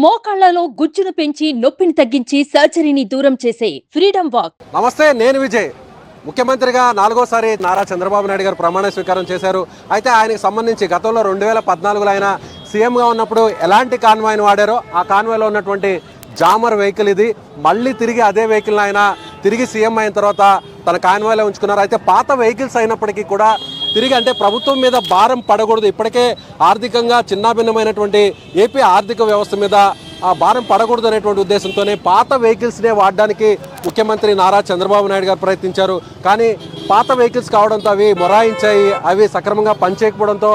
మోకాళ్లలో గుజ్జును పెంచి నొప్పిని తగ్గించి సర్జరీని దూరం చేసే ఫ్రీడమ్ వాక్. నమస్తే, నేను విజయ్. ముఖ్యమంత్రిగా 4వసారి నారా చంద్రబాబు నాయుడు గారు ప్రమాణ స్వీకారం చేశారు. అయితే ఆయనకు సంబంధించి గతంలో 2014లో ఆయన సీఎంగా ఉన్నప్పుడు ఎలాంటి కాన్వాయ్ని వాడారో ఆ కాన్వాయ్లో ఉన్నటువంటి జామర్ వెహికల్ ఇది. మళ్ళీ తిరిగి అదే వెహికల్ని ఆయన తిరిగి సీఎం అయిన తర్వాత తన కాన్వాయ్లో ఉంచుకున్నారు. అయితే పాత వెహికల్స్ అయినప్పటికీ కూడా తిరిగి అంటే ప్రభుత్వం మీద భారం పడకూడదు, ఇప్పటికే ఆర్థికంగా చిన్నాభిన్నమైనటువంటి ఏపీ ఆర్థిక వ్యవస్థ మీద ఆ భారం పడకూడదు అనేటువంటి ఉద్దేశంతోనే పాత వెహికల్స్నే వాడడానికి ముఖ్యమంత్రి నారా చంద్రబాబు నాయుడు గారు ప్రయత్నించారు. కానీ పాత వెహికల్స్ కావడంతో అవి మొరాయించాయి, అవి సక్రమంగా పనిచేయకపోవడంతో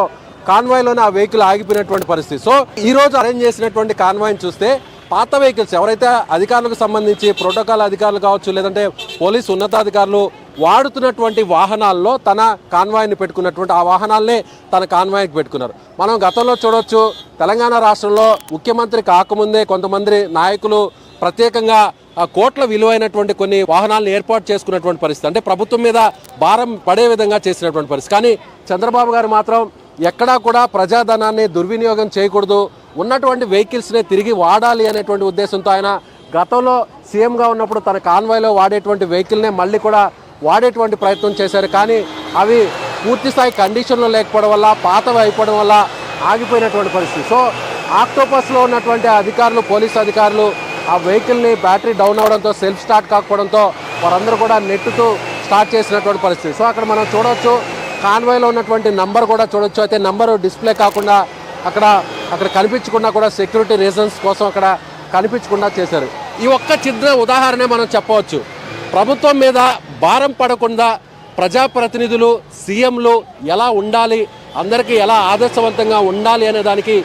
కాన్వాయ్లోనే ఆ వెహికల్ ఆగిపోయినటువంటి పరిస్థితి. సో ఈరోజు అరేంజ్ చేసినటువంటి కాన్వాయ్ని చూస్తే పాత వెహికల్స్ ఎవరైతే అధికారులకు సంబంధించి ప్రోటోకాల్ అధికారులు కావచ్చు, లేదంటే పోలీసు ఉన్నతాధికారులు వాడుతున్నటువంటి వాహనాల్లో తన కాన్వాయ్ని పెట్టుకున్నటువంటి ఆ వాహనాలనే తన కాన్వాయ్కి పెట్టుకున్నారు. మనం గతంలో చూడవచ్చు, తెలంగాణ రాష్ట్రంలో ముఖ్యమంత్రి కాకముందే కొంతమంది నాయకులు ప్రత్యేకంగా కోట్ల విలువైనటువంటి కొన్ని వాహనాలను ఏర్పాటు చేసుకున్నటువంటి పరిస్థితి, అంటే ప్రభుత్వం మీద భారం పడే విధంగా చేసినటువంటి పరిస్థితి. కానీ చంద్రబాబు గారు మాత్రం ఎక్కడా కూడా ప్రజాధనాన్ని దుర్వినియోగం చేయకూడదు, ఉన్నటువంటి వెహికల్స్నే తిరిగి వాడాలి అనేటువంటి ఉద్దేశంతో ఆయన గతంలో సీఎంగా ఉన్నప్పుడు తన కాన్వాయ్లో వాడేటువంటి వెహికల్నే మళ్ళీ కూడా వాడేటువంటి ప్రయత్నం చేశారు. కానీ అవి పూర్తిస్థాయి కండిషన్లో లేకపోవడం వల్ల, పాతవి అయిపోవడం వల్ల ఆగిపోయినటువంటి పరిస్థితి. సో ఆక్టోపస్లో ఉన్నటువంటి అధికారులు, పోలీసు అధికారులు ఆ వెహికల్ని బ్యాటరీ డౌన్ అవడంతో, సెల్ఫ్ స్టార్ట్ కాకపోవడంతో వారందరూ కూడా నెట్టుతూ స్టార్ట్ చేసినటువంటి పరిస్థితి. సో అక్కడ మనం చూడవచ్చు, కాన్వాయ్లో ఉన్నటువంటి నంబర్ కూడా చూడొచ్చు. అయితే నంబరు డిస్ప్లే కాకుండా అక్కడ కనిపించకుండా కూడా సెక్యూరిటీ రీజన్స్ కోసం అక్కడ కనిపించకుండా చేశారు. ఈ ఒక్క చిన్న ఉదాహరణే మనం చెప్పవచ్చు. ప్రభుత్వం మీద భారం పడకుండా ప్రజాప్రతినిధులు, సీఎంలు ఎలా ఉండాలి, అందరికీ ఎలా ఆదర్శవంతంగా ఉండాలి అనే దానికి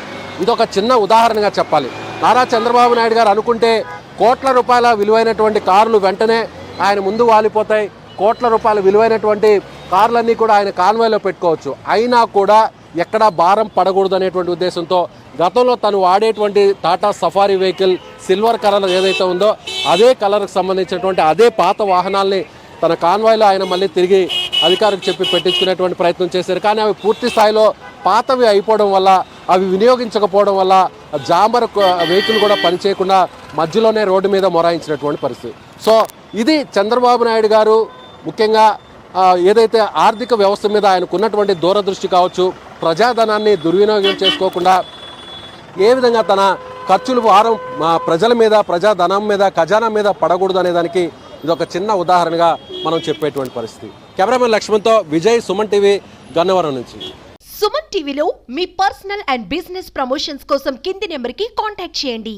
ఇదొక చిన్న ఉదాహరణగా చెప్పాలి. నారా చంద్రబాబు నాయుడు గారు అనుకుంటే కోట్ల రూపాయల విలువైనటువంటి కార్లు వెంటనే ఆయన ముందు వాలిపోతాయి, కోట్ల రూపాయల విలువైనటువంటి కార్లన్నీ కూడా ఆయన కాన్వాయ్లో పెట్టుకోవచ్చు. అయినా కూడా ఎక్కడా భారం పడకూడదు అనేటువంటి ఉద్దేశంతో గతంలో తను వాడేటువంటి Tata safari vehicle silver colour ఏదైతే ఉందో అదే కలర్కి సంబంధించినటువంటి అదే పాత వాహనాల్ని తన కాన్వాయ్లో ఆయన మళ్ళీ తిరిగి అధికారికి చెప్పి పెట్టించుకునేటువంటి ప్రయత్నం చేశారు. కానీ అవి పూర్తి స్థాయిలో పాతవి అయిపోవడం వల్ల, అవి వినియోగించకపోవడం వల్ల జాంబర్ వెహికల్ కూడా పనిచేయకుండా మధ్యలోనే రోడ్డు మీద మొరాయించినటువంటి పరిస్థితి. సో ఇది చంద్రబాబు నాయుడు గారు ముఖ్యంగా ఏదైతే ఆర్థిక వ్యవస్థ మీద ఆయనకు ఉన్నటువంటి దూరదృష్టి కావచ్చు, ప్రజాధనాన్ని దుర్వినియోగం చేసుకోకుండా ఏ విధంగా తన ఖర్చులు భారం ప్రజల మీద, ప్రజాధనం మీద, ఖజానా మీద పడకూడదు అనే దానికి ఇది ఒక చిన్న ఉదాహరణగా మనం చెప్పేటువంటి పరిస్థితి. కెమెరామెన్ లక్ష్మణ్తో విజయ్, సుమన్ టీవీ, గన్నవరం నుంచి. సుమన్ టీవీలో మీ పర్సనల్ అండ్ బిజినెస్ ప్రమోషన్స్ కోసం కింది నెంబర్కి కాంటాక్ట్ చేయండి.